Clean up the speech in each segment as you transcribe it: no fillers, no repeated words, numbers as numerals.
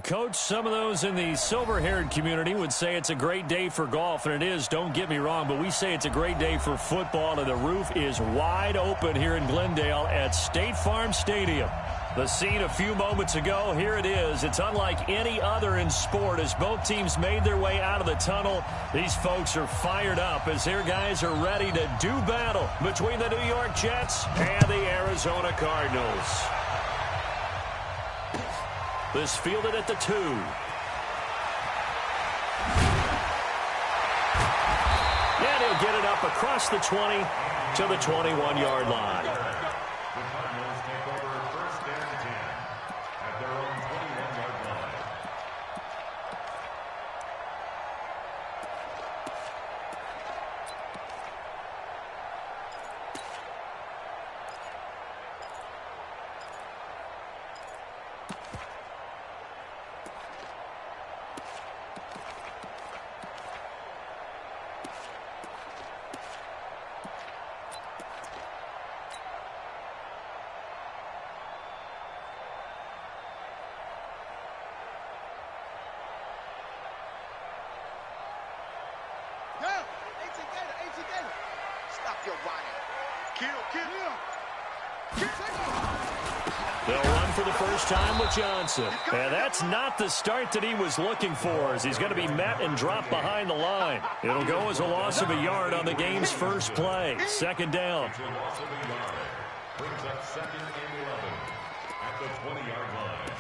Coach, some of those in the silver-haired community would say it's a great day for golf, and it is, don't get me wrong, but we say it's a great day for football, and the roof is wide open here in Glendale at State Farm Stadium. The scene a few moments ago, here it is. It's unlike any other in sport as both teams made their way out of the tunnel. These folks are fired up as their guys are ready to do battle between the New York Jets and the Arizona Cardinals. This fielded at the 2. And he'll get it up across the 20 to the 21-yard line. The Cardinals take over first and 10 at their own 21-yard line. They'll run for the first time with Johnson. And that's not the start that he was looking for, as he's going to be met and dropped behind the line. It'll go as a loss of a yard on the game's first play. Second down. It's a loss of a yard. Brings up second and 11 at the 20-yard line.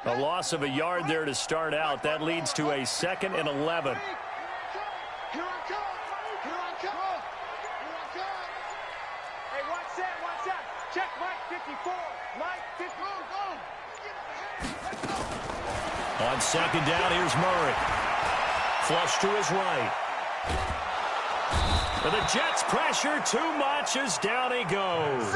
A loss of a yard there to start out. That leads to a second and 11. Here I come. Here I come. Hey, watch that, watch that. Check Mike 54. Mike 54. On second down, here's Murray. Flush to his right. And the Jets pressure too much as down he goes.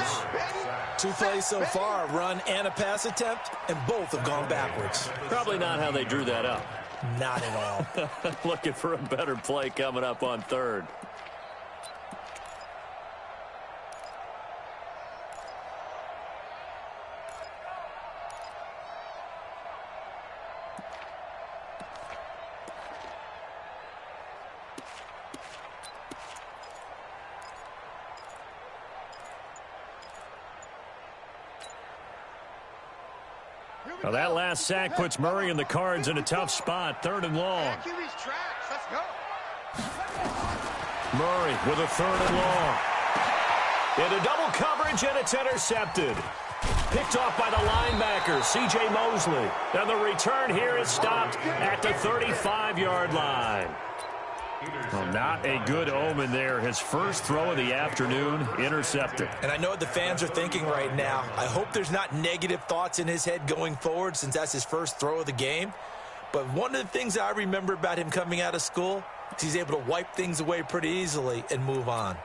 2 plays so far, a run and a pass attempt, and both have gone backwards. Probably not how they drew that up. Not at all. Looking for a better play coming up on third. Well, that last sack puts Murray and the Cards in a tough spot. Third and long. Murray with a third and long. Into double coverage, and it's intercepted. Picked off by the linebacker, C.J. Mosley. And the return here is stopped at the 35-yard line. Well, not a good omen there. His first throw of the afternoon, intercepted. And I know what the fans are thinking right now. I hope there's not negative thoughts in his head going forward since that's his first throw of the game. But one of the things I remember about him coming out of school is he's able to wipe things away pretty easily and move on.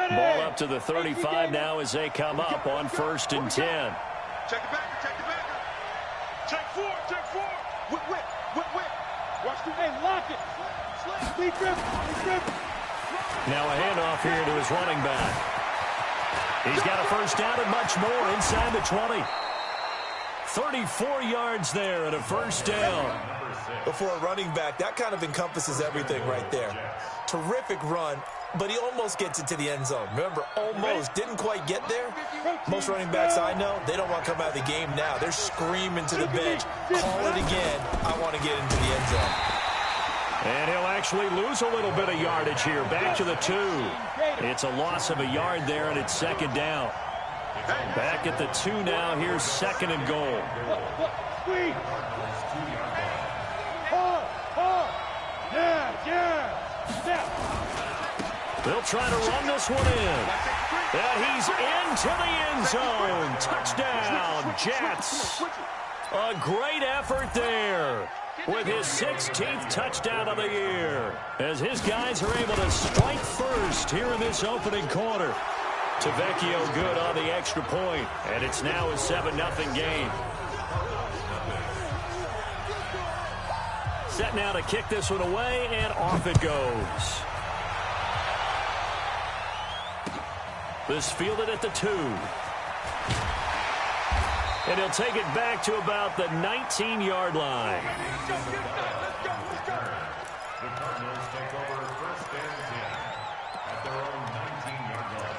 Ball up to the 35 now as they come up on first and 10. Check the backer, check the backer. Check four, check four. Whip. Watch the, hey, lock it. Lead grip. Now a handoff here to his running back. He's got a first down and much more inside the 20. 34 yards there and a first down. Before a running back, that kind of encompasses everything right there. Terrific run, but he almost gets into the end zone. Remember, almost didn't quite get there. Most running backs I know, they don't want to come out of the game now. They're screaming to the bench, call it again. I want to get into the end zone. And he'll actually lose a little bit of yardage here. Back to the 2. It's a loss of a yard there, and it's second down. Back at the 2 now. Here's second and goal. They'll try to run this one in. And he's into the end zone. Touchdown, Jets. A great effort there with his 16th touchdown of the year, as his guys are able to strike first here in this opening quarter. Tavecchio good on the extra point, and it's now a 7-0 game. Set now to kick this one away, and off it goes. This fielded at the 2. And he'll take it back to about the 19-yard line. The Cardinals take over first and 10 at their own 19-yard line.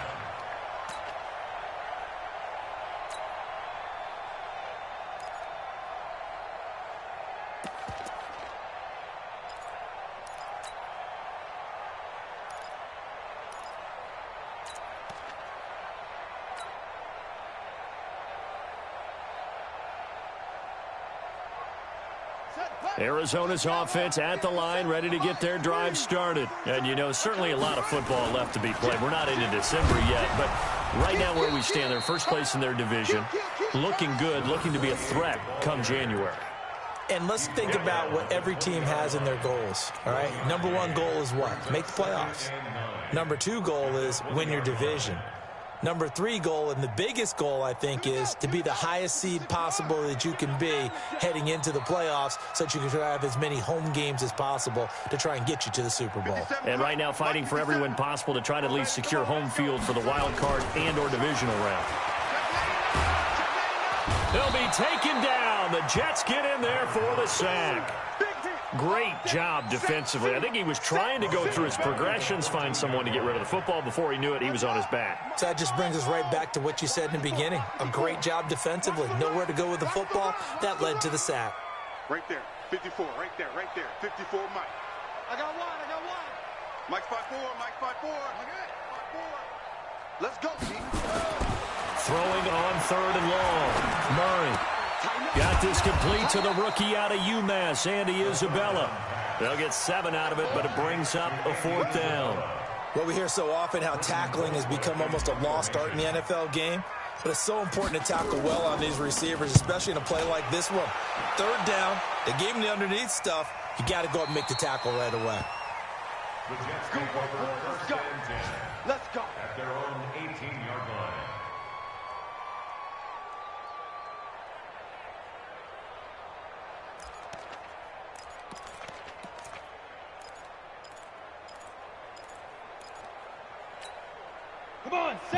Arizona's offense at the line, ready to get their drive started. And, you know, certainly a lot of football left to be played. We're not into December yet, but right now where we stand, they're first place in their division, looking good, looking to be a threat come January. And let's think about what every team has in their goals, all right? Number 1 goal is what? Make the playoffs. Number 2 goal is win your division. Number 3 goal, and the biggest goal, I think, is to be the highest seed possible that you can be heading into the playoffs so that you can have as many home games as possible to try and get you to the Super Bowl. And right now fighting for every win possible to try to at least secure home field for the wild card and or divisional round. They'll be taken down. The Jets get in there for the sack. Great job defensively. I think he was trying to go through his progressions, find someone to get rid of the football. Before he knew it, he was on his back. So that just brings us right back to what you said in the beginning. A great job defensively. Nowhere to go with the football. That led to the sack. Right there. 54. Right there. 54, Mike. I got one. Mike spot 4. Okay. Spot 4. Let's go, G. Throwing on 3rd and long. Murray. Got this complete to the rookie out of UMass, Andy Isabella. They'll get 7 out of it, but it brings up a 4th down. Well, we hear so often how tackling has become almost a lost art in the NFL game, but it's so important to tackle well on these receivers, especially in a play like this one. 3rd down, they gave him the underneath stuff. You got to go up and make the tackle right away. The Jets take over first and 10. Let's go. At their own 18-yard line.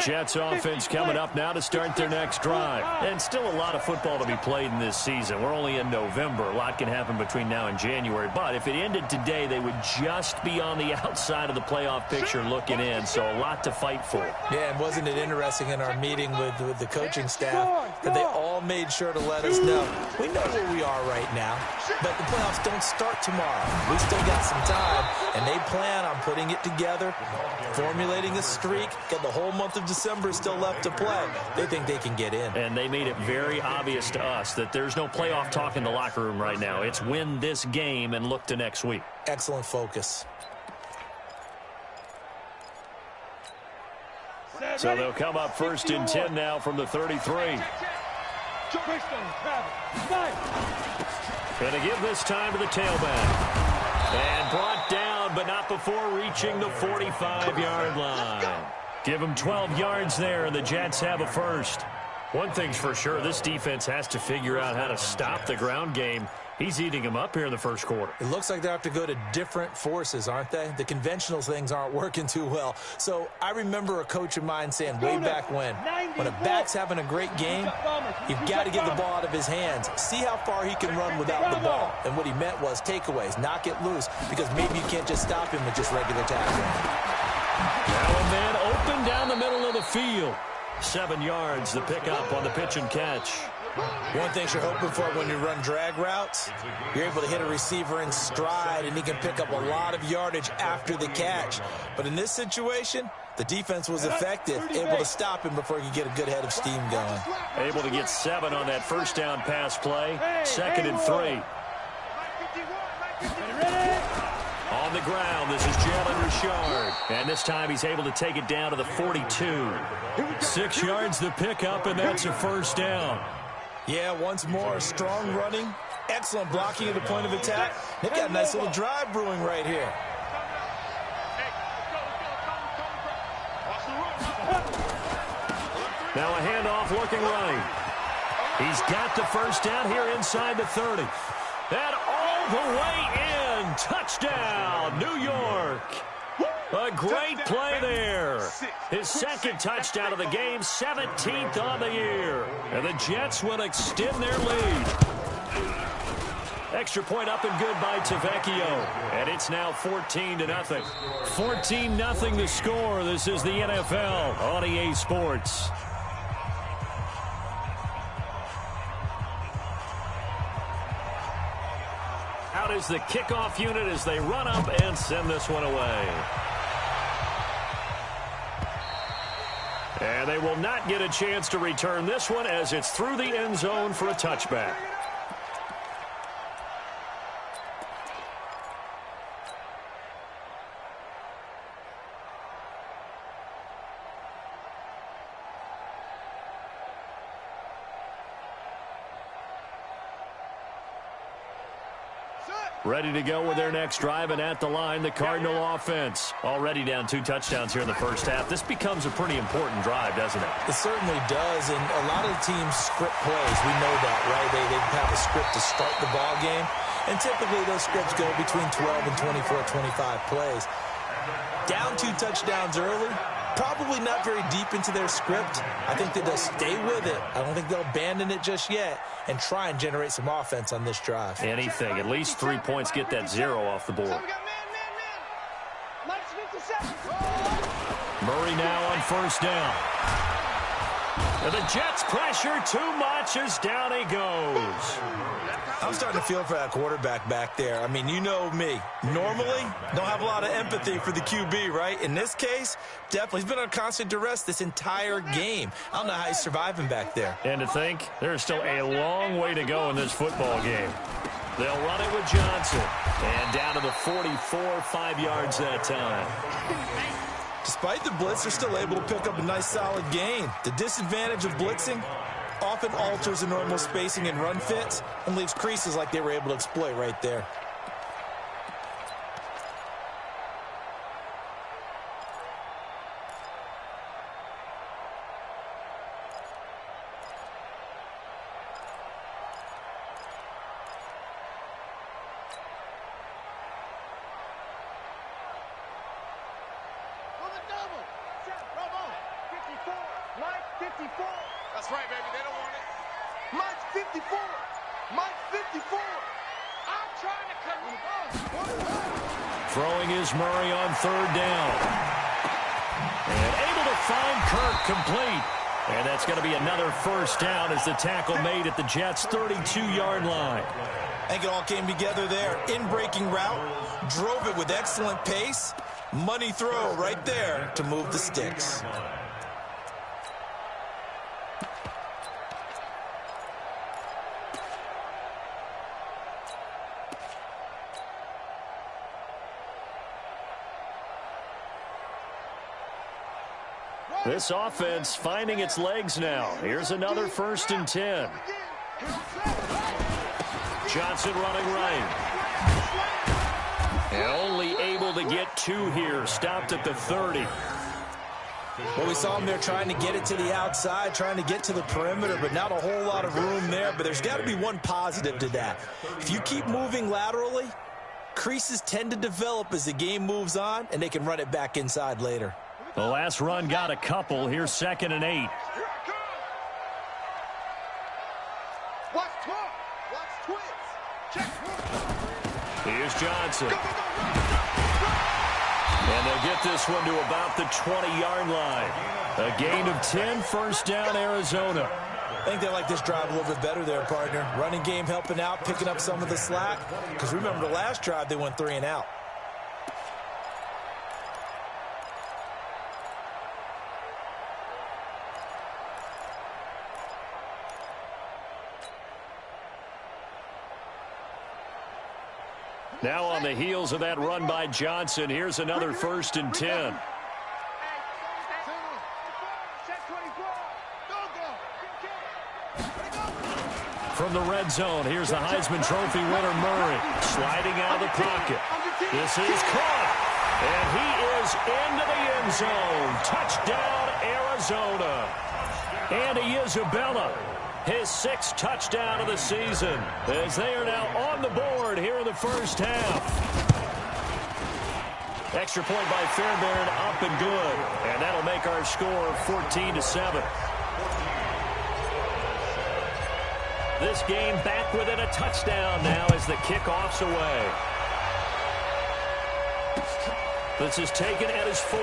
Jets offense coming up now to start their next drive. And still a lot of football to be played in this season. We're only in November. A lot can happen between now and January. But if it ended today, they would just be on the outside of the playoff picture looking in. So a lot to fight for. Yeah, and wasn't it interesting in our meeting with the coaching staff that they all made sure to let us know, we know where we are right now, but the playoffs don't start tomorrow. We still got some time, and they plan on putting it together, formulating a streak, got the whole month of December still left to play. They think they can get in. And they made it very obvious to us that there's no playoff talk in the locker room right now. It's win this game and look to next week. Excellent focus. So they'll come up 1st and 10 now from the 33. Going to give this time to the tailback. And brought down, but not before reaching the 45-yard line. Give them 12 yards there, and the Jets have a first. One thing's for sure, this defense has to figure out how to stop the ground game. He's eating them up here in the first quarter. It looks like they have to go to different forces, aren't they? The conventional things aren't working too well. So I remember a coach of mine saying way back when a back's having a great game, you've got to get the ball out of his hands. See how far he can run without the ball. And what he meant was takeaways, knock it loose, because maybe you can't just stop him with just regular tackling. Now a man open down the middle of the field. 7 yards, the pickup on the pitch and catch. One thing you're hoping for when you run drag routes, you're able to hit a receiver in stride, and he can pick up a lot of yardage after the catch. But in this situation, the defense was effective, able to stop him before he could get a good head of steam going. Able to get 7 on that first down pass play. 2nd and 3. On the ground, this is Jalen Richard. And this time he's able to take it down to the 42. 6 yards the pickup, and that's a first down. Yeah, once more, strong running, excellent blocking at the point of attack. They've got a nice little drive brewing right here. Now a handoff looking right. He's got the first down here inside the 30. And all the way in. Touchdown, New York. A great play there. His second touchdown of the game, 17th on the year. And the Jets will extend their lead. Extra point up and good by Tavecchio. And it's now 14-0. 14-0 the score. This is the NFL on EA Sports. Out is the kickoff unit as they run up and send this one away. And they will not get a chance to return this one as it's through the end zone for a touchback. Ready to go with their next drive, and at the line, the Cardinal offense. Already down 2 touchdowns here in the first half. This becomes a pretty important drive, doesn't it? It certainly does, and a lot of the teams script plays. We know that, right? They have a script to start the ball game, and typically those scripts go between 12 and 24, 25 plays. Down 2 touchdowns early, probably not very deep into their script. I think that they'll stay with it. I don't think they'll abandon it just yet and try and generate some offense on this drive. Anything. At least 3 points, get that 0 off the board. Murray now on first down. And the Jets pressure too much as down he goes. I'm starting to feel for that quarterback back there. I mean, you know me. Normally, don't have a lot of empathy for the QB, right? In this case, definitely. He's been under constant duress this entire game. I don't know how he's surviving back there. And to think, there's still a long way to go in this football game. They'll run it with Johnson. And down to the 44, 5 yards that time. Despite the blitz, they're still able to pick up a nice, solid gain. The disadvantage of blitzing often alters the normal spacing and run fits and leaves creases like they were able to exploit right there. That's right, baby. They don't want it. Mike's 54. Mike's 54. I'm trying to cut him off. Throwing is Murray on third down. And able to find Kirk complete. And that's going to be another first down as the tackle made at the Jets' 32-yard line. I think it all came together there. In-breaking route. Drove it with excellent pace. Money throw right there to move the sticks. This offense finding its legs now. Here's another 1st and 10. Johnson running right. And only able to get 2 here. Stopped at the 30. Well, we saw him there trying to get it to the outside, trying to get to the perimeter, but not a whole lot of room there. But there's got to be one positive to that. If you keep moving laterally, creases tend to develop as the game moves on, and they can run it back inside later. The last run got a couple. Here's 2nd and 8. Watch twins. Watch twins. Check. Here's Johnson. And they'll get this one to about the 20-yard line. A gain of 10, first down, Arizona. I think they like this drive a little bit better there, partner. Running game helping out, picking up some of the slack. Because remember, the last drive, they went 3 and out. Now on the heels of that run by Johnson, here's another 1st and 10. From the red zone, here's the Heisman Trophy winner Murray, sliding out of the pocket. This is caught, and he is into the end zone. Touchdown, Arizona. Andy Isabella, his 6th touchdown of the season, as they are now on the board here in the first half. Extra point by Fairbairn, up and good, and that'll make our score 14-7. This game back within a touchdown now as the kickoff's away. This is taken at his 4.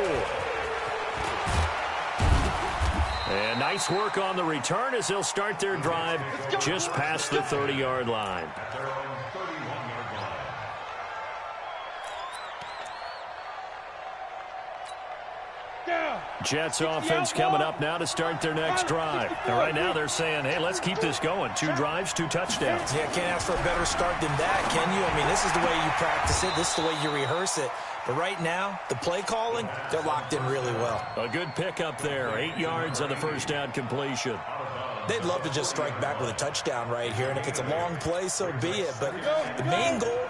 And nice work on the return as they'll start their drive just past the 30-yard line. Jets offense coming up now to start their next drive. And right now they're saying, hey, let's keep this going. 2 drives, 2 touchdowns. Yeah, can't ask for a better start than that, can you? I mean, this is the way you practice it. This is the way you rehearse it. But right now, the play calling, they're locked in really well. A good pickup there. 8 yards on the first down completion. They'd love to just strike back with a touchdown right here. And if it's a long play, so be it. But the main goal,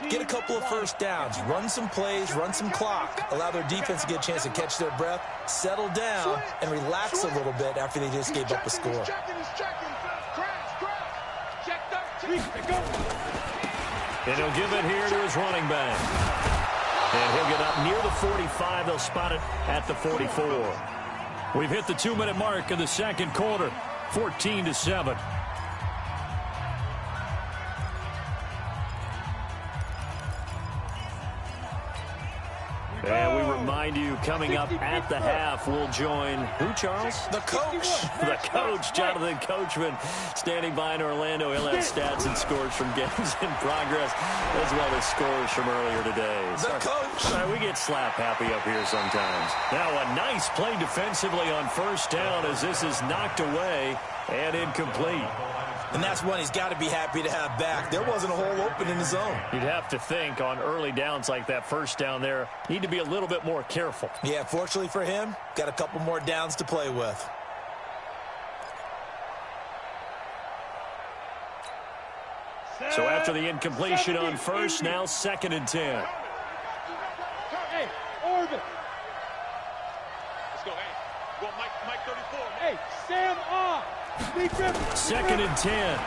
get a couple of first downs. Run some plays, run some clock. Allow their defense to get a chance to catch their breath, settle down, and relax a little bit after they just gave up a score. And he'll give it here to his running back. And he'll get up near the 45. They'll spot it at the 44. We've hit the 2-minute mark of the second quarter. 14-7. And we remind you, coming up at the half, we'll join who, Charles? The coach. The coach, Jonathan Coachman, standing by in Orlando. He'll have stats and scores from games in progress, as well as scores from earlier today. The coach. We get slap happy up here sometimes. Now a nice play defensively on first down as this is knocked away and incomplete. And that's one he's got to be happy to have back. There wasn't a hole open in the zone. You'd have to think on early downs like that first down there, need to be a little bit more careful. Yeah, fortunately for him, got a couple more downs to play with. So after the incompletion on first, now 2nd and 10. Hey, Orbit. Let's go, hey. Go, Mike 34. Hey, Sam off. 2nd and 10.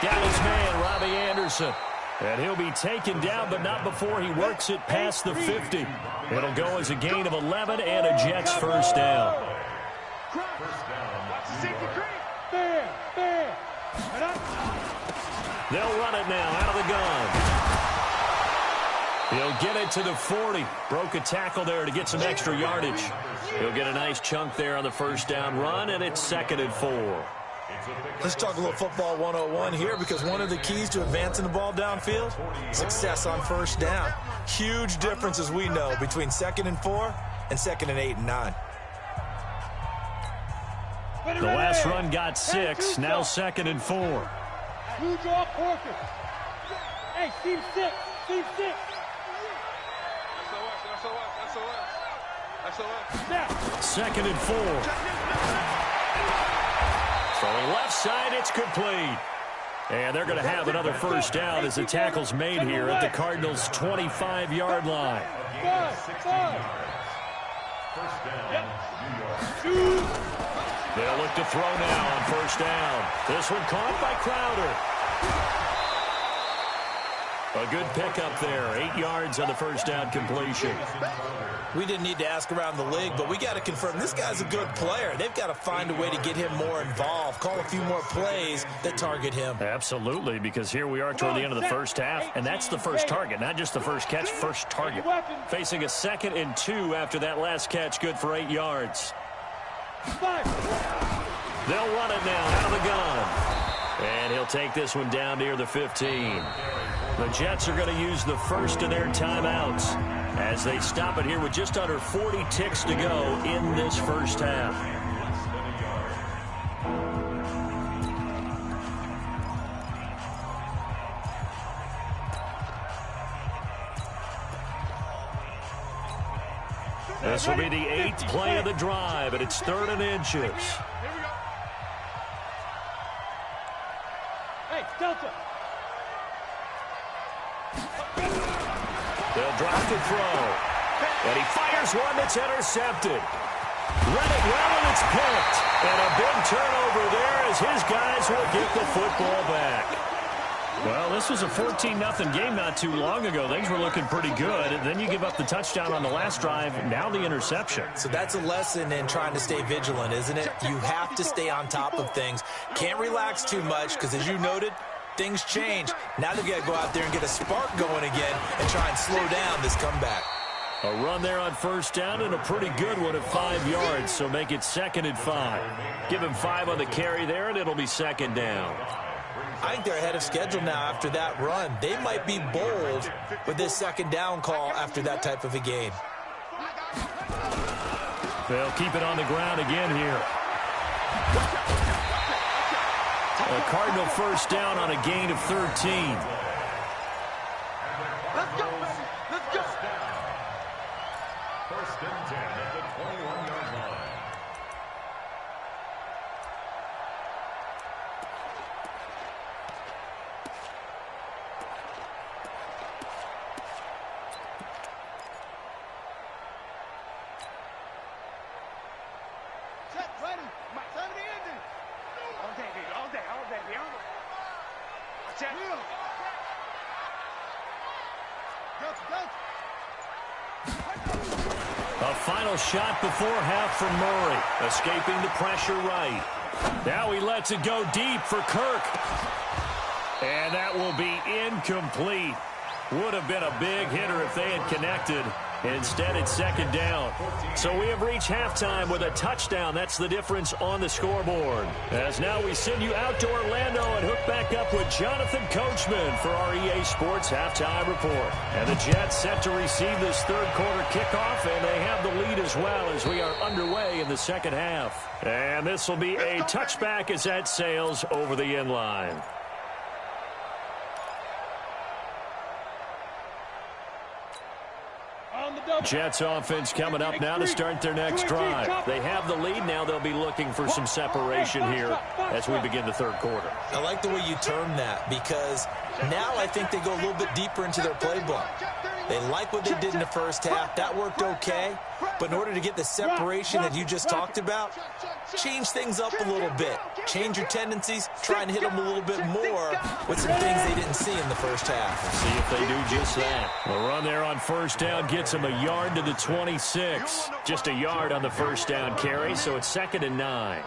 Got his man, Robbie Anderson. And he'll be taken down, but not before he works it past the 50. It'll go as a gain of 11 and a Jets first down. They'll run it now out of the gun. He'll get it to the 40. Broke a tackle there to get some extra yardage. He'll get a nice chunk there on the first down run, and it's 2nd and 4. Let's talk a little football 101 here, because one of the keys to advancing the ball downfield, success on first down. Huge difference, as we know, between 2nd and 4 and 2nd and 8 and 9. The last run got 6, now 2nd and 4. Blue draw Corker. Hey, team 6, team 6. SOS. 2nd and 4. Throwing left side, it's complete. And they're going to have another first down as the tackle's made here at the Cardinals' 25-yard line. They'll look to throw now on first down. This one caught by Crowder. A good pickup there. 8 yards on the first down completion. We didn't need to ask around the league, but we got to confirm this guy's a good player. They've got to find a way to get him more involved, call a few more plays that target him. Absolutely, because here we are toward the end of the first half, and that's the first target, not just the first catch, first target. Facing a 2nd and 2 after that last catch, good for 8 yards. They'll run it now out of the gun. And he'll take this one down near the 15. The Jets are going to use the first of their timeouts as they stop it here with just under 40 ticks to go in this first half. This will be the 8th play of the drive, and it's 3rd and inches. Hey, Delta. They'll drop to throw. And he fires one that's intercepted. Read it well, and it's picked. And a big turnover there as his guys will get the football back. Well, this was a 14-0 game not too long ago. Things were looking pretty good. And then you give up the touchdown on the last drive, now the interception. So that's a lesson in trying to stay vigilant, isn't it? You have to stay on top of things. Can't relax too much because, as you noted, things change. Now they've got to go out there and get a spark going again and try and slow down this comeback. A run there on 1st down and a pretty good one at 5 yards, so make it 2nd and 5. Give him 5 on the carry there, and it'll be 2nd down. I think they're ahead of schedule now after that run. They might be bold with this 2nd down call after that type of a game. They'll keep it on the ground again here. A Cardinal 1st down on a gain of 13. Let's go. Let's go. 1st and 10 at the 21-yard line. Check, ready. My 70 engine. All day, baby. All day. All day. Check. Delta. A final shot before half from Murray, escaping the pressure right. Now he lets it go deep for Kirk. And that will be incomplete. Would have been a big hitter if they had connected. Instead, it's 2nd down. So we have reached halftime with a touchdown. That's the difference on the scoreboard. As now we send you out to Orlando and hook back up with Jonathan Coachman for our EA Sports Halftime Report. And the Jets set to receive this 3rd quarter kickoff, and they have the lead as well as we are underway in the 2nd half. And this will be a touchback as that sails over the end line. Jets offense coming up now to start their next drive. They have the lead. Now they'll be looking for some separation here as we begin the 3rd quarter. I like the way you term that because now I think they go a little bit deeper into their playbook. They like what they did in the 1st half. That worked okay. But in order to get the separation that you just talked about, change things up a little bit. Change your tendencies. Try and hit them a little bit more with some things they didn't see in the 1st half. See if they do just that. The run there on 1st down gets them a yard to the 26. Just a yard on the 1st down carry, so it's 2nd and 9.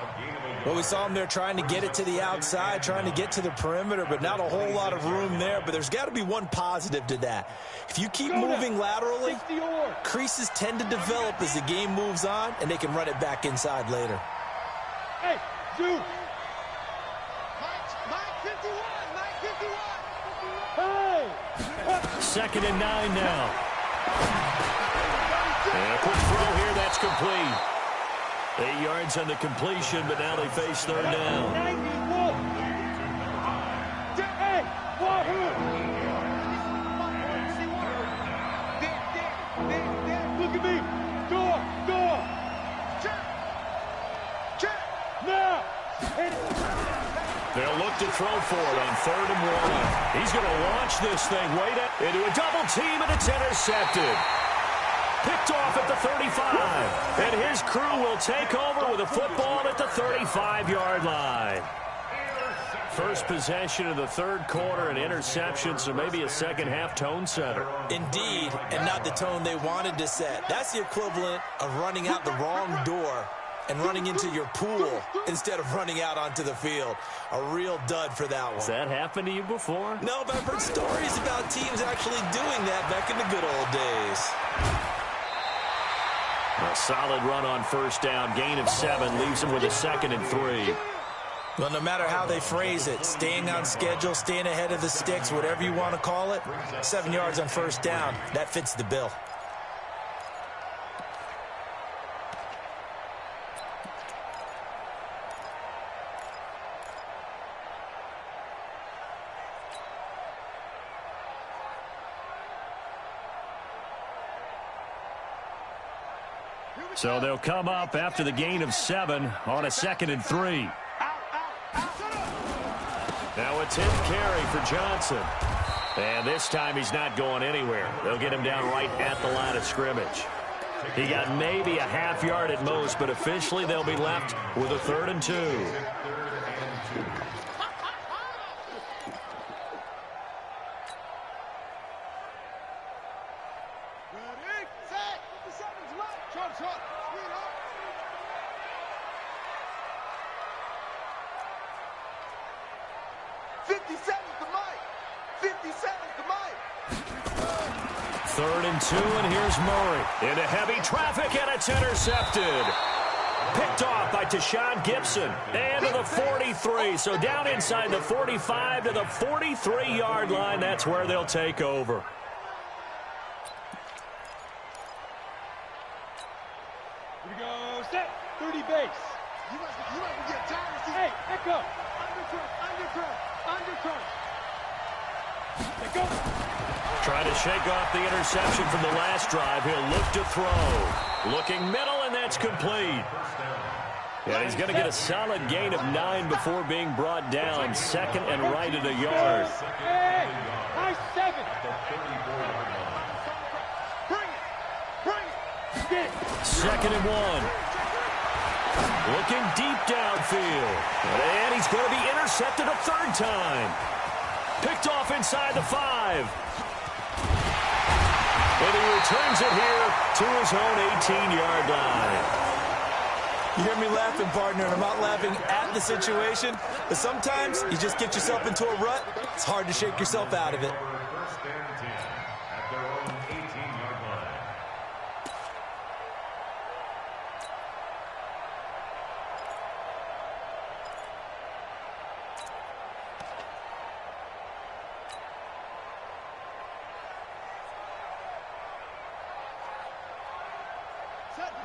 Well, we saw them there trying to get it to the outside, trying to get to the perimeter, but not a whole lot of room there. But there's got to be one positive to that. If you keep moving laterally, creases tend to develop as the game moves on, and they can run it back inside later. Hey, Drew. Hey. 2nd and 9 now. And a quick throw here, that's complete. 8 yards on the completion, but now they face 3rd down. Hey, look at me. Door. Check. Now. They'll look to throw for it on 3rd and 1. He's going to launch this thing into a double team, and it's intercepted. Picked off at the 35. And his crew will take over with a football at the 35-yard line. First possession of the 3rd quarter, an interception, so maybe a 2nd half tone setter. Indeed, and not the tone they wanted to set. That's the equivalent of running out the wrong door and running into your pool instead of running out onto the field. A real dud for that one. Has that happened to you before? No, but I've heard stories about teams actually doing that back in the good old days. A solid run on 1st down. Gain of 7 leaves them with a 2nd and 3. Well, no matter how they phrase it, staying on schedule, staying ahead of the sticks, whatever you want to call it, 7 yards on 1st down, that fits the bill. So they'll come up after the gain of 7 on a 2nd and 3. Now a 10th carry for Johnson. And this time he's not going anywhere. They'll get him down right at the line of scrimmage. He got maybe a half yard at most, but officially they'll be left with a 3rd and 2. And here's Murray into heavy traffic, and it's intercepted. Picked off by Tashawn Gibson. And to the 43. So down inside the 45 to the 43-yard line. That's where they'll take over. Here we go. Set. 30 base. You like to get tired. Hey, echo. Undercut. Let go. Trying to shake off the interception from the last drive. He'll look to throw. Looking middle, and that's complete. Yeah, he's going to get a solid gain of 9 before being brought down. 2nd and right at a yard. Hey, nice 7. Bring it. 2nd and 1. Looking deep downfield. And he's going to be intercepted a 3rd time. Picked off inside the 5. And he returns it here to his own 18-yard line. You hear me laughing, partner, and I'm not laughing at the situation, but sometimes you just get yourself into a rut. It's hard to shake yourself out of it. First and 10 at their own 18-yard line.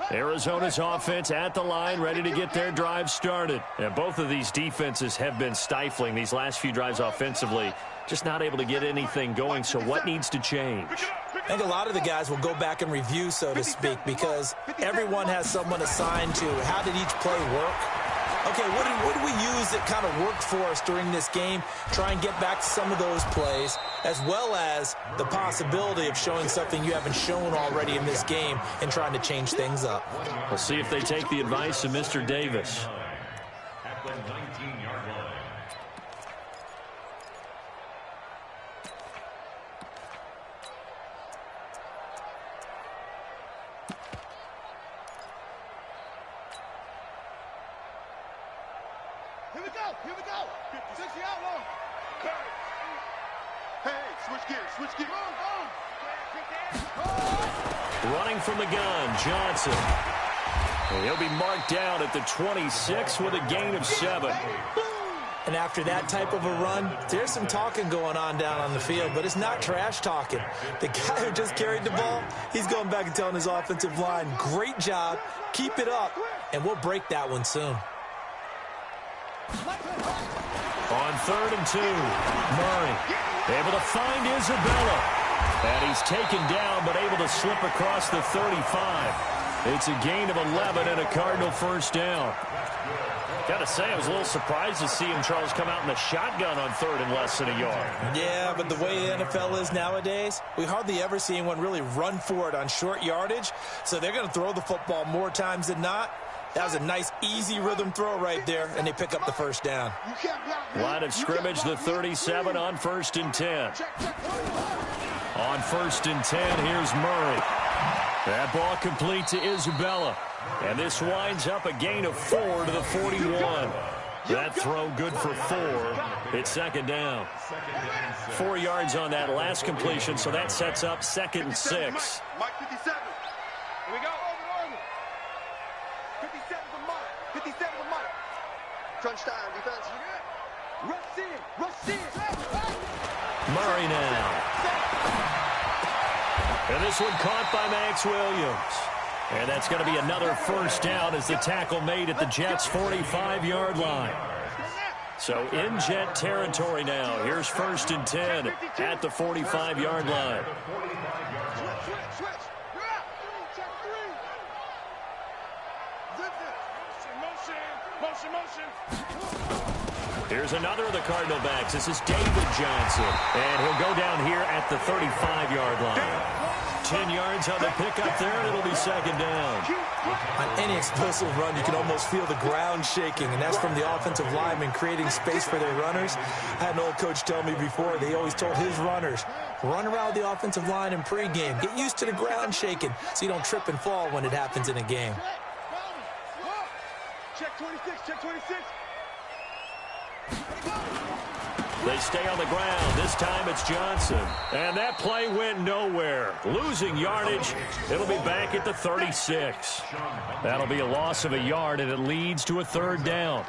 Arizona's offense at the line, ready to get their drive started. And both of these defenses have been stifling these last few drives offensively. Just not able to get anything going, so what needs to change? I think a lot of the guys will go back and review, so to speak, because everyone has someone assigned to how did each play work. Okay, what did we use that kind of worked for us during this game? Try and get back to some of those plays, as well as the possibility of showing something you haven't shown already in this game and trying to change things up. We'll see if they take the advice of Mr. Davis. At the 19-yard line. Here we go. 60 out long. Hey, switch gears. Running from the gun, Johnson. And he'll be marked down at the 26 with a gain of 7. And after that type of a run, there's some talking going on down on the field, but it's not trash talking. The guy who just carried the ball, he's going back and telling his offensive line, great job, keep it up, and we'll break that one soon. On 3rd and 2, Murray able to find Isabella. And he's taken down, but able to slip across the 35. It's a gain of 11 and a Cardinal first down. Got to say, I was a little surprised to see him, Charles, come out in the shotgun on 3rd and less than a yard. Yeah, but the way the NFL is nowadays, we hardly ever see anyone really run for it on short yardage. So they're going to throw the football more times than not. That was a nice, easy rhythm throw right there, and they pick up the first down. Line of scrimmage, the 37 on 1st and 10. On 1st and 10, here's Murray. That ball complete to Isabella. And this winds up a gain of 4 to the 41. That throw good for 4. It's 2nd down. 4 yards on that last completion, so that sets up 2nd and 6. Mike 57. Here we go. 57 for Mike. 57 for Mike. Crunch time, defense. Rush in. Murray now. And this one caught by Max Williams. And that's going to be another first down as the tackle made at the Jets' 45-yard line. So in Jet territory now. Here's 1st and 10 at the 45-yard line. Here's another of the Cardinal backs. This is David Johnson. And he'll go down here at the 35-yard line. 10 yards on the pickup there, and it'll be second down. On any explosive run, you can almost feel the ground shaking, and that's from the offensive linemen creating space for their runners. I had an old coach tell me before, they always told his runners, run around the offensive line in pregame. Get used to the ground shaking so you don't trip and fall when it happens in a game. Check 26, check 26. They stay on the ground. This time it's Johnson. And that play went nowhere. Losing yardage. It'll be back at the 36. That'll be a loss of a yard, and it leads to a third down.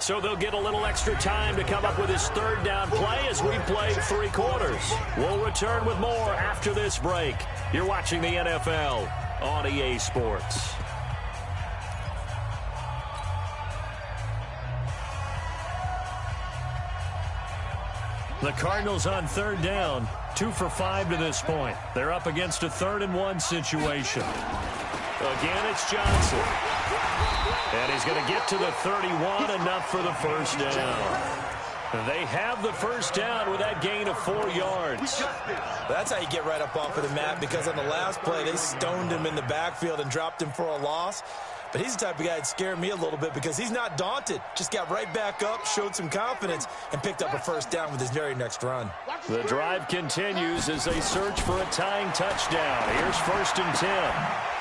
So they'll get a little extra time to come up with his third down play as we play 3 quarters. We'll return with more after this break. You're watching the NFL on EA Sports. The Cardinals on third down, 2 for 5 to this point. They're up against a 3rd-and-1 situation. Again, it's Johnson. And he's going to get to the 31, enough for the first down. They have the first down with that gain of 4 yards. That's how you get right up off of the mat, because on the last play, they stoned him in the backfield and dropped him for a loss. But he's the type of guy that scared me a little bit because he's not daunted. Just got right back up, showed some confidence, and picked up a first down with his very next run. The drive continues as they search for a tying touchdown. Here's 1st and 10.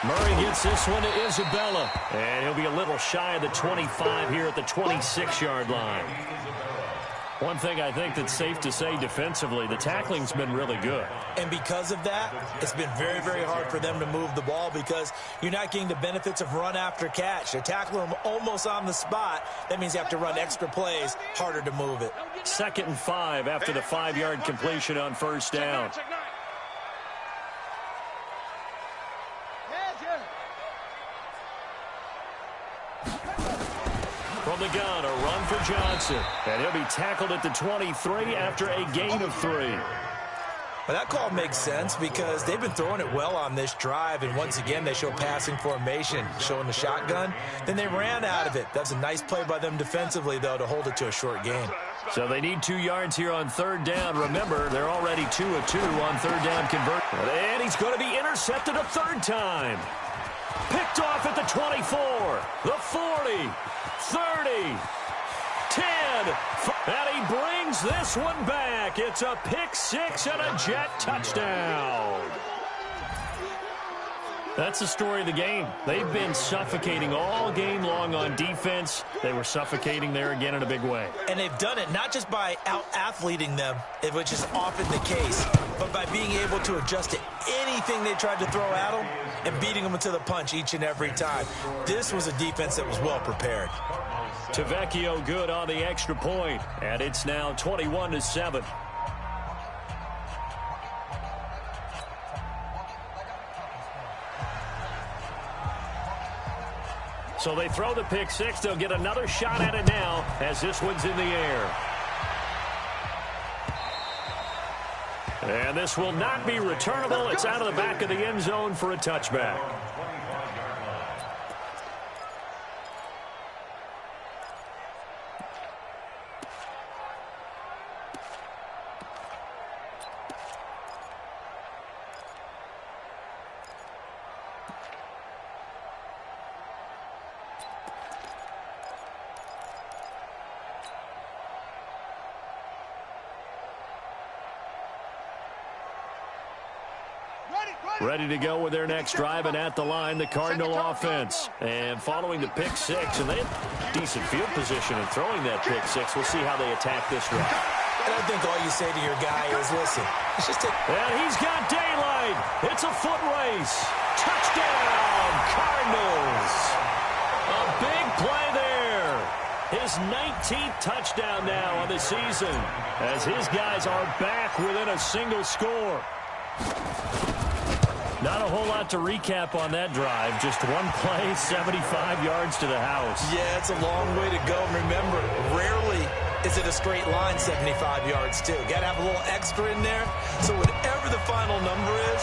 Murray gets this one to Isabella. And he'll be a little shy of the 25 here at the 26-yard line. One thing I think that's safe to say defensively, the tackling's been really good. And because of that, it's been very, very hard for them to move the ball because you're not getting the benefits of run after catch. They tackle them almost on the spot. That means you have to run extra plays, harder to move it. 2nd and 5 after the 5-yard completion on first down. From the gun, a run for Johnson. And he'll be tackled at the 23 after a gain of 3. Well, that call makes sense because they've been throwing it well on this drive, and once again they show passing formation, showing the shotgun. Then they ran out of it. That's a nice play by them defensively, though, to hold it to a short gain. So they need 2 yards here on third down. Remember, they're already 2 of 2 on third down conversion. And he's going to be intercepted a 3rd time. Picked off at the 24, the 40, 30, 10, and he brings this one back. It's a pick 6 and a Jet touchdown. That's the story of the game. They've been suffocating all game long on defense. They were suffocating there again in a big way. And they've done it not just by out-athleting them, which is often the case, but by being able to adjust to anything they tried to throw at them and beating them to the punch each and every time. This was a defense that was well prepared. Tavecchio good on the extra point, and it's now 21-7. So they throw the pick 6. They'll get another shot at it now as this one's in the air. And this will not be returnable. It's out of the back of the end zone for a touchback. Ready to go with their next drive, and at the line, the Cardinal offense. And following the pick 6, and they have decent field position in throwing that pick 6. We'll see how they attack this drive. And I think all you say to your guy is, listen, let's just take... And he's got daylight. It's a foot race. Touchdown, Cardinals. A big play there. His 19th touchdown now on the season as his guys are back within a single score. Not a whole lot to recap on that drive. Just one play, 75 yards to the house. Yeah, it's a long way to go. Remember, rarely is it a straight line 75 yards, too. Got to have a little extra in there. So whatever the final number is,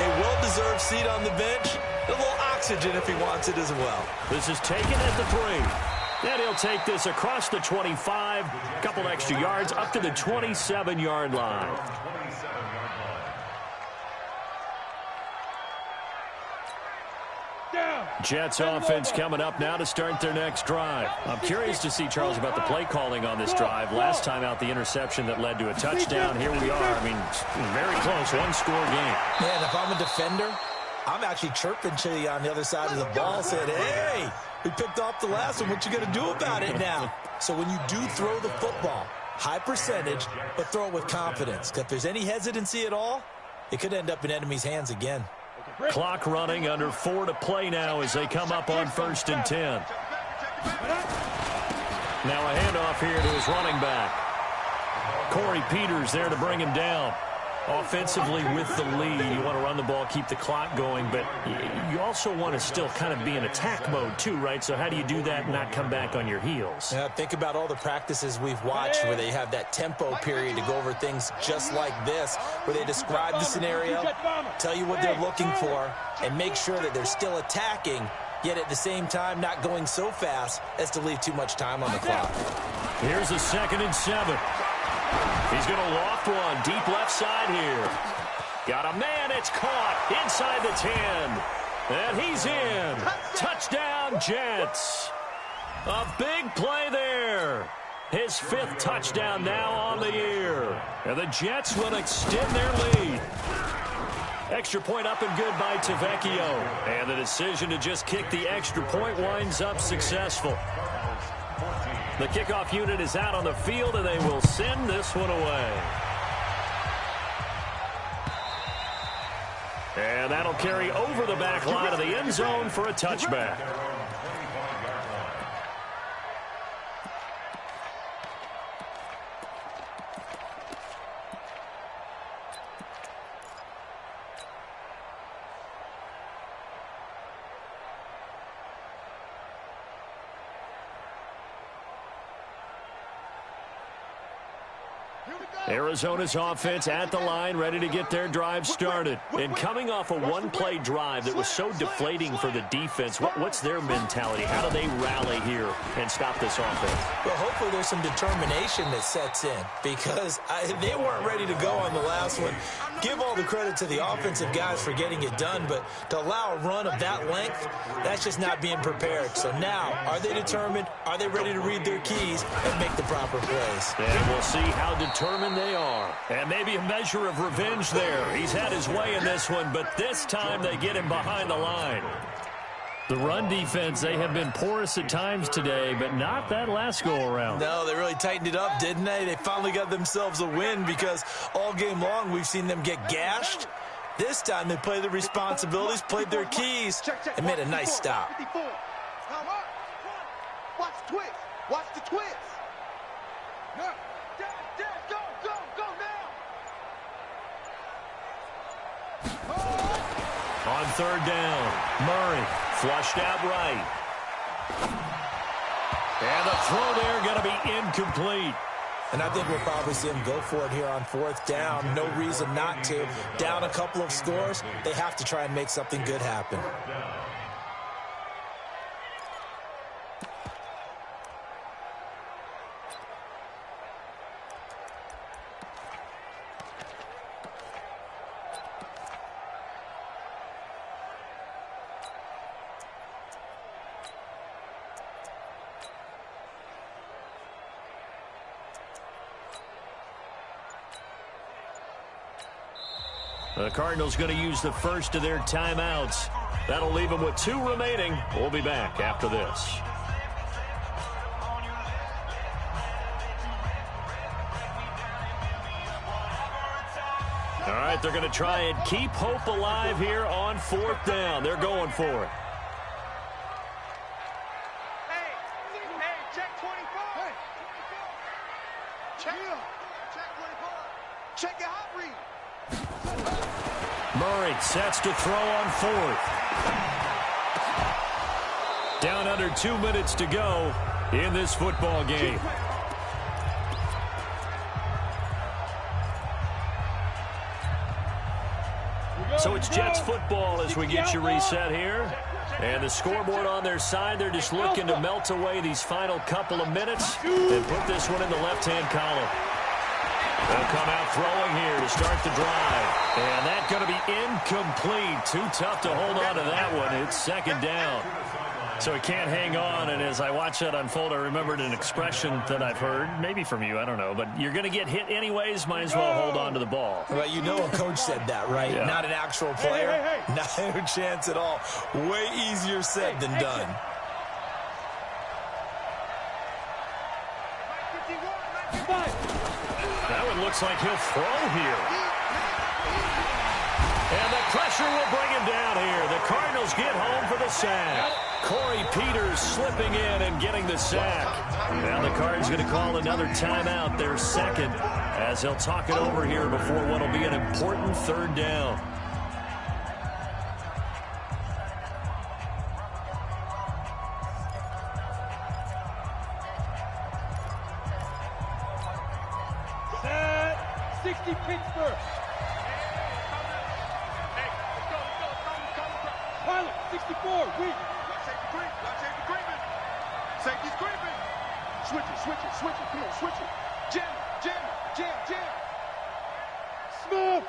a well-deserved seat on the bench, a little oxygen if he wants it as well. This is taken at the 3. And he'll take this across the 25, a couple extra yards, up to the 27-yard line. Jets offense coming up now to start their next drive. I'm curious to see, Charles, about the play calling on this drive. Last time out, the interception that led to a touchdown. Here we are. I mean, very close, one-score game. Man, if I'm a defender, I'm actually chirping to you on the other side of the ball, saying, hey, we picked off the last one. What you going to do about it now? So when you do throw the football, high percentage, but throw it with confidence. Because if there's any hesitancy at all, it could end up in enemy's hands again. Clock running, under 4 to play now as they come up on 1st and 10. Now a handoff here to his running back. Corey Peters there to bring him down. Offensively with the lead, you want to run the ball, keep the clock going, but you also want to still kind of be in attack mode too, right? So how do you do that and not come back on your heels? Yeah, think about all the practices we've watched where they have that tempo period to go over things just like this, where they describe the scenario, tell you what they're looking for, and make sure that they're still attacking, yet at the same time not going so fast as to leave too much time on the clock. Here's a 2nd and 7. He's going to loft one deep left side here. Got a man. It's caught inside the 10. And he's in. Touchdown, Jets. A big play there. His 5th touchdown now on the year. And the Jets will extend their lead. Extra point up and good by Tavecchio. And the decision to just kick the extra point winds up successful. The kickoff unit is out on the field, and they will send this one away. And that'll carry over the back line of the end zone for a touchback. Arizona's offense at the line, ready to get their drive started. And coming off a one-play drive that was so deflating for the defense, what's their mentality? How do they rally here and stop this offense? Well, hopefully there's some determination that sets in, because they weren't ready to go on the last one. Give all the credit to the offensive guys for getting it done, but to allow a run of that length, that's just not being prepared. So now, are they determined? Are they ready to read their keys and make the proper plays? And we'll see how determined they are. And maybe a measure of revenge there. He's had his way in this one, but this time they get him behind the line. The run defense, they have been porous at times today, but not that last go-around. No, they really tightened it up, didn't they? They finally got themselves a win, because all game long we've seen them get gashed. This time they played their responsibilities, played their keys, and made a nice stop. Watch the twist. Watch the twist. On 3rd down, Murray flushed out right. And the throw there going to be incomplete. And I think we'll probably see him go for it here on 4th down. No reason not to. Down a couple of scores, they have to try and make something good happen. The Cardinals going to use the first of their timeouts. That'll leave them with 2 remaining. We'll be back after this. All right, they're going to try and keep hope alive here on 4th down. They're going for it. Hey, check 24. Check 24. Check your hot read. Murray sets to throw on fourth. Down under 2 minutes to go in this football game. So it's Jets football as we get you reset here. And the scoreboard on their side, they're just looking to melt away these final couple of minutes and put this one in the left-hand column. They'll come out throwing here to start the drive. And that's going to be incomplete. Too tough to hold on to that one. It's second down. So he can't hang on, and as I watch that unfold, I remembered an expression that I've heard, maybe from you, I don't know, but you're going to get hit anyways, might as well hold on to the ball. Well, you know a coach said that, right? Yeah. Not an actual player. Not a chance at all. Way easier said than done. That one looks like he'll throw here. And the pressure will bring him down here. The Cardinals get home for the sack. Corey Peters slipping in and getting the sack. Now the Cards going to call another timeout, their second, as they'll talk it over here before what will be an important third down. Set. 60 Pittsburgh. Pilot, 64, weak. Safety's creeping. Switch it. Come on, switch it. Jam. Smith.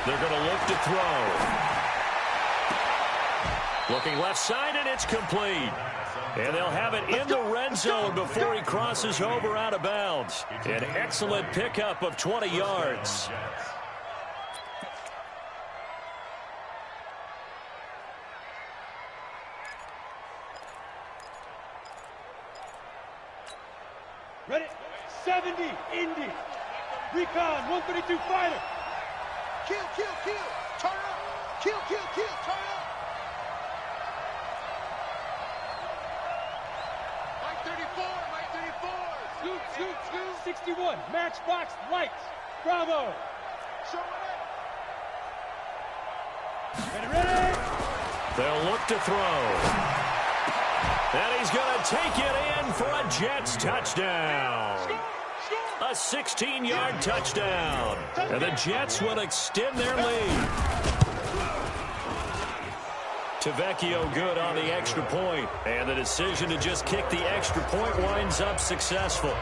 They're going to look to throw. Looking left side, and it's complete. And they'll have it in the red zone before he crosses over out of bounds. An excellent pickup of 20 yards. Ready? 70, Indy. Recon, 132 fighter. Kill. Turn up. Kill. Turn up. Mike 34. Scoot. 61, Matchbox Lights. Bravo. Show it. Ready. They'll look to throw. And he's going to take it in for a Jets touchdown. A 16-yard touchdown. And the Jets will extend their lead. Tavecchio good on the extra point. And the decision to just kick the extra point winds up successful.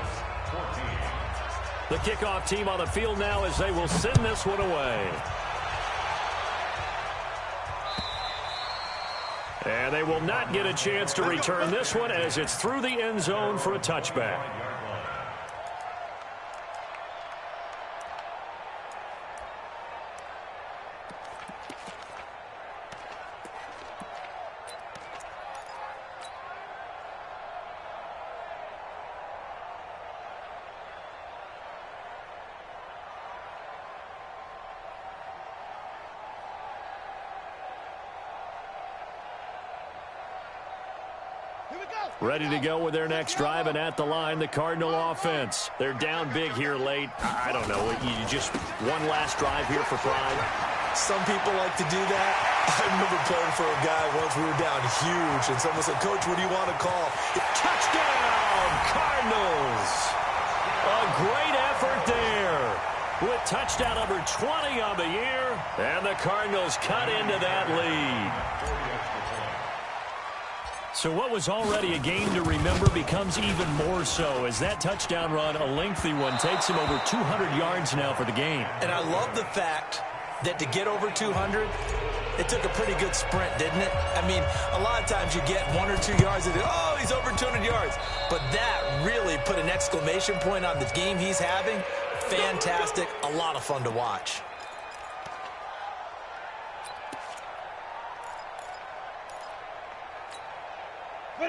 The kickoff team on the field now as they will send this one away. And they will not get a chance to return this one as it's through the end zone for a touchback. Ready to go with their next drive, and at the line, the Cardinal offense. They're down big here late. I don't know. You just one last drive here for pride. Some people like to do that. I remember playing for a guy once. We were down huge, and someone said, "Coach, what do you want to call?" Touchdown, Cardinals! A great effort there with touchdown number 20 on the year, and the Cardinals cut into that lead. So what was already a game to remember becomes even more so as that touchdown run, a lengthy one, takes him over 200 yards now for the game. And I love the fact that to get over 200, it took a pretty good sprint, didn't it? I mean, a lot of times you get 1 or 2 yards and oh, he's over 200 yards. But that really put an exclamation point on the game he's having. Fantastic. A lot of fun to watch.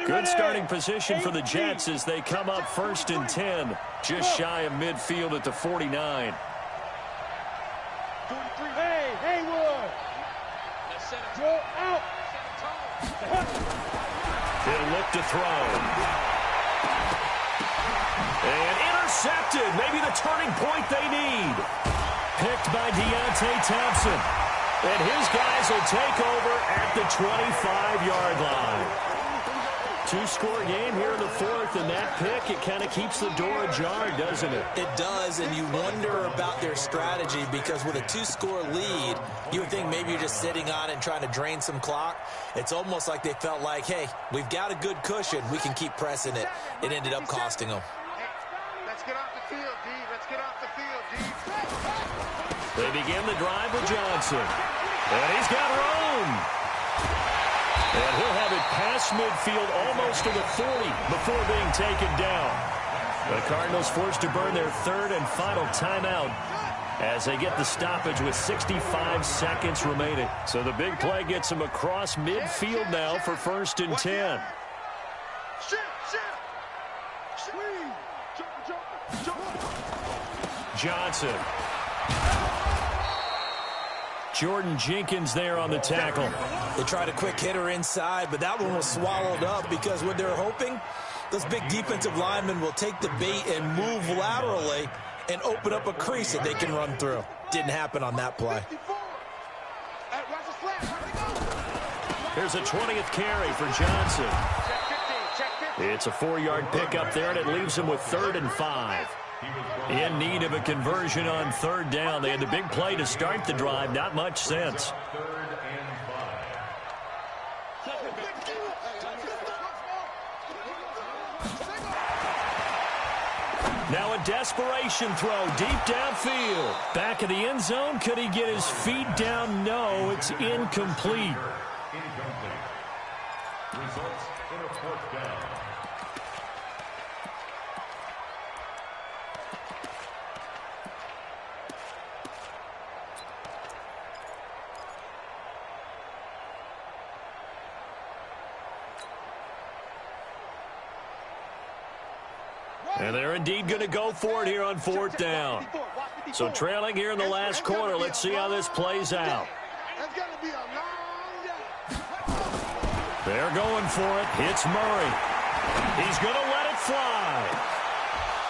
Good starting position for the Jets as they come up 1st and 10, just shy of midfield at the 49. 43. Hey, Haywood. Go out. He'll look to throw. And intercepted. Maybe the turning point they need. Picked by Deontay Thompson. And his guys will take over at the 25-yard line. Two-score game here in the fourth, and that pick, it kind of keeps the door ajar, doesn't it? It does, and you wonder about their strategy because with a two-score lead, you would think maybe you're just sitting on it and trying to drain some clock. It's almost like they felt like, hey, we've got a good cushion. We can keep pressing it. It ended up costing them. Let's get off the field, D. Let's get off the field, D. They begin the drive with Johnson. And he's got room. And he'll have it past midfield almost to the 40 before being taken down. The Cardinals forced to burn their third and final timeout as they get the stoppage with 65 seconds remaining. So the big play gets them across midfield now for 1st and 10. Johnson. Jordan Jenkins there on the tackle. They tried a quick hitter inside, but that one was swallowed up because what they're hoping, those big defensive linemen will take the bait and move laterally and open up a crease that they can run through. Didn't happen on that play. Here's a 20th carry for Johnson. It's a 4-yard pickup there, and it leaves him with 3rd and 5. In need of a conversion on 3rd down. They had the big play to start the drive. Not much sense. Now a desperation throw deep downfield. Back of the end zone. Could he get his feet down? No, it's incomplete. Results in a 4th down. And they're indeed going to go for it here on 4th down. So trailing here in the last quarter. Let's see how this plays out. They're going for it. Hits Murray. He's going to let it fly.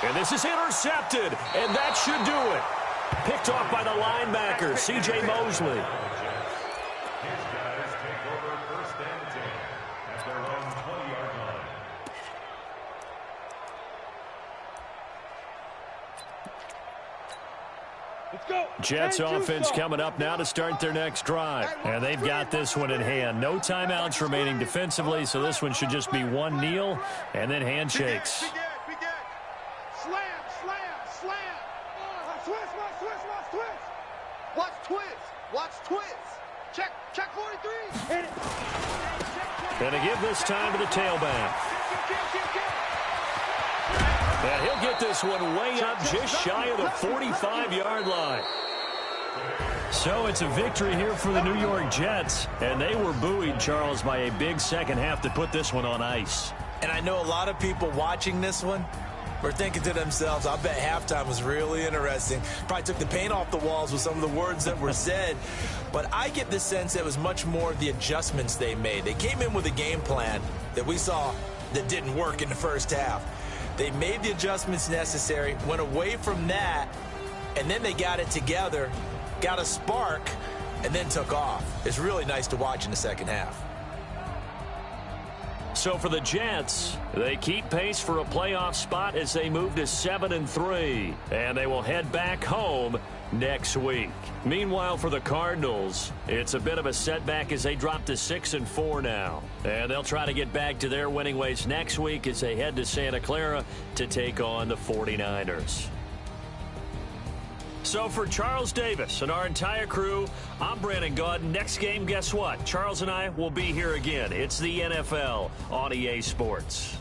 And this is intercepted. And that should do it. Picked off by the linebacker, C.J. Mosley. His guys take over 1st and 10 at their own 20-yard line. Let's go. Jets offense coming up now to start their next drive. And they've got this one in hand. No timeouts remaining defensively, so this one should just be one kneel and then handshakes. Slam, slam, slam. Twist, watch twist. Watch twist. Watch twist. Check 43. Hit it. And to give this time to the tailback. And he'll get this one way up just shy of the 45-yard line. So it's a victory here for the New York Jets. And they were buoyed, Charles, by a big second half to put this one on ice. And I know a lot of people watching this one were thinking to themselves, I bet halftime was really interesting. Probably took the paint off the walls with some of the words that were said. But I get the sense it was much more of the adjustments they made. They came in with a game plan that we saw that didn't work in the first half. They made the adjustments necessary, went away from that, and then they got it together, got a spark, and then took off. It's really nice to watch in the second half. So for the Jets, they keep pace for a playoff spot as they move to 7-3, and they will head back home next week. Meanwhile, for the Cardinals, it's a bit of a setback as they drop to 6-4 now. And they'll try to get back to their winning ways next week as they head to Santa Clara to take on the 49ers. So for Charles Davis and our entire crew, I'm Brandon Gaudin. Next game, guess what? Charles and I will be here again. It's the NFL on EA Sports.